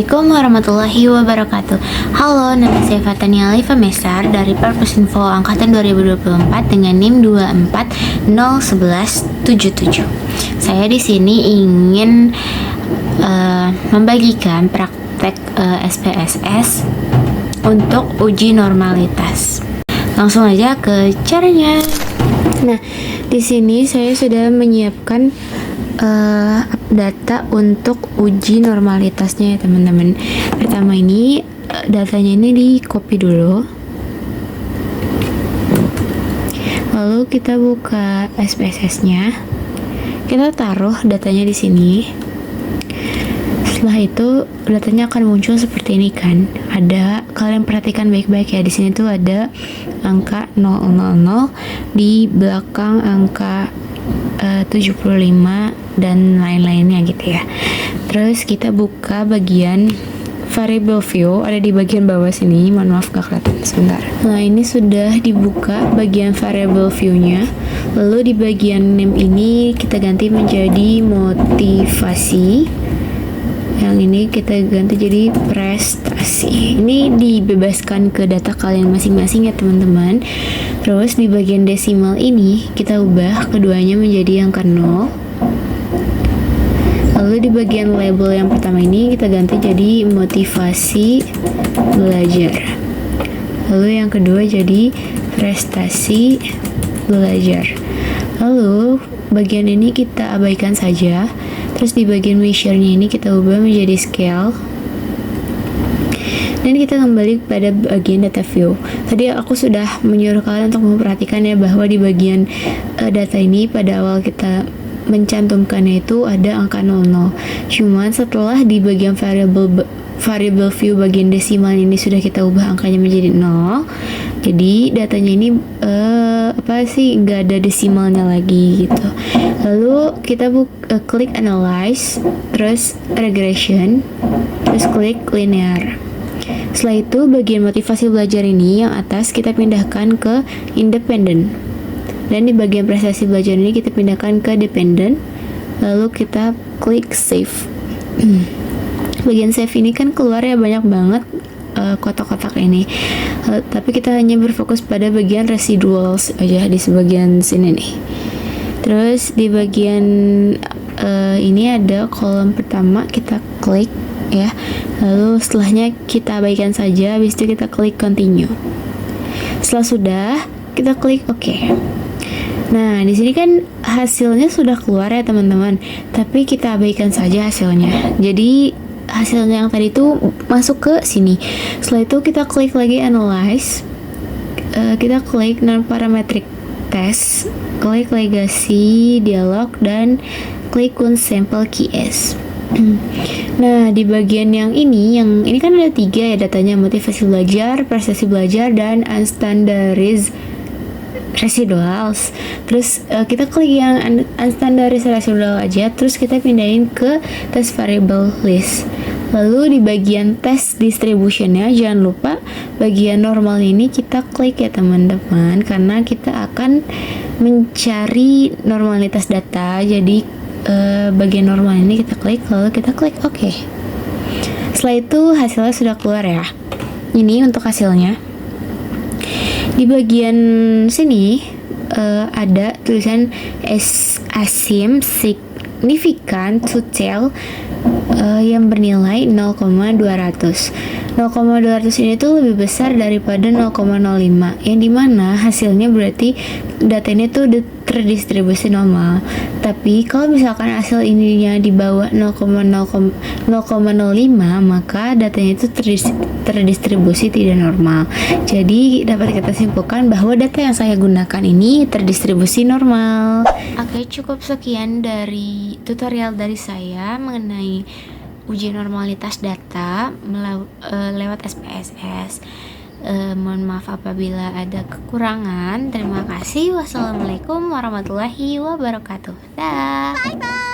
Assalamualaikum warahmatullahi wabarakatuh. Halo, nama saya Fatania Alifa Mesar dari Purpose Info Angkatan 2024 dengan NIM 2401177. Saya di sini ingin membagikan praktek SPSS untuk uji normalitas. Langsung aja ke caranya. Nah, di sini saya sudah menyiapkan data untuk uji normalitasnya ya teman-teman. Pertama ini datanya ini di copy dulu, lalu kita buka SPSS-nya, kita taruh datanya di sini. Setelah itu datanya akan muncul seperti ini kan. Ada, kalian perhatikan baik-baik ya, di sini tuh ada angka 000 di belakang angka 75 dan lain-lainnya gitu ya. Terus kita buka bagian variable view, ada di bagian bawah sini. Mohon maaf gak kelihatan sebentar. Nah, ini sudah dibuka bagian variable view-nya. Lalu di bagian name ini kita ganti menjadi motivasi. Yang ini kita ganti jadi prestasi. Ini dibebaskan ke data kalian masing-masing ya teman-teman. Terus di bagian desimal ini kita ubah keduanya menjadi angka 0. Lalu di bagian label yang pertama ini kita ganti jadi motivasi belajar. Lalu yang kedua jadi prestasi belajar. Lalu bagian ini kita abaikan saja. Terus di bagian measure-nya ini kita ubah menjadi scale. Dan kita kembali pada bagian data view. Tadi aku sudah menyuruh kalian untuk memperhatikan ya, bahwa di bagian data ini pada awal kita mencantumkannya itu ada angka 00. Cuman setelah di bagian variable view bagian desimal ini sudah kita ubah angkanya menjadi 0. Jadi datanya ini nggak ada desimalnya lagi gitu. Lalu kita klik analyze, terus regression, terus klik linear. Setelah itu bagian motivasi belajar ini yang atas kita pindahkan ke independent, dan di bagian prestasi belajar ini kita pindahkan ke dependent. Lalu kita klik save. Bagian save ini kan keluar ya banyak banget kotak-kotak ini, tapi kita hanya berfokus pada bagian residuals aja di sebagian sini nih. Terus di bagian ini ada kolom pertama, kita klik ya, lalu setelahnya kita abaikan saja. Habis itu kita klik continue. Setelah sudah, kita klik OK. Nah, di sini kan hasilnya sudah keluar ya teman-teman, tapi kita abaikan saja hasilnya. Jadi hasilnya yang tadi itu masuk ke sini. Setelah itu kita klik lagi analyze, kita klik non parametric test, klik legacy dialog, dan klik sample keys. Nah, di bagian yang ini kan ada 3 ya datanya: motivasi belajar, prestasi belajar, dan unstandarized residuals. Terus kita klik yang unstandarized residual aja, terus kita pindahin ke test variable list. Lalu di bagian test distributionnya jangan lupa bagian normal ini kita klik ya teman-teman, karena kita akan mencari normalitas data. Jadi bagian normal ini kita klik, lalu kita klik OK. Setelah itu hasilnya sudah keluar ya. Ini untuk hasilnya. Di bagian sini ada tulisan assume significant to tell yang bernilai 0,200. 0,200 ini tuh lebih besar daripada 0,05, yang dimana hasilnya berarti data ini tuh terdistribusi normal. Tapi kalau misalkan hasil ininya di bawah 0,05, maka datanya itu terdistribusi tidak normal. Jadi dapat kita simpulkan bahwa data yang saya gunakan ini terdistribusi normal. Oke, cukup sekian dari tutorial dari saya mengenai uji normalitas data lewat SPSS. Mohon maaf apabila ada kekurangan. Terima kasih. Wassalamualaikum warahmatullahi wabarakatuh. Dah. Bye bye.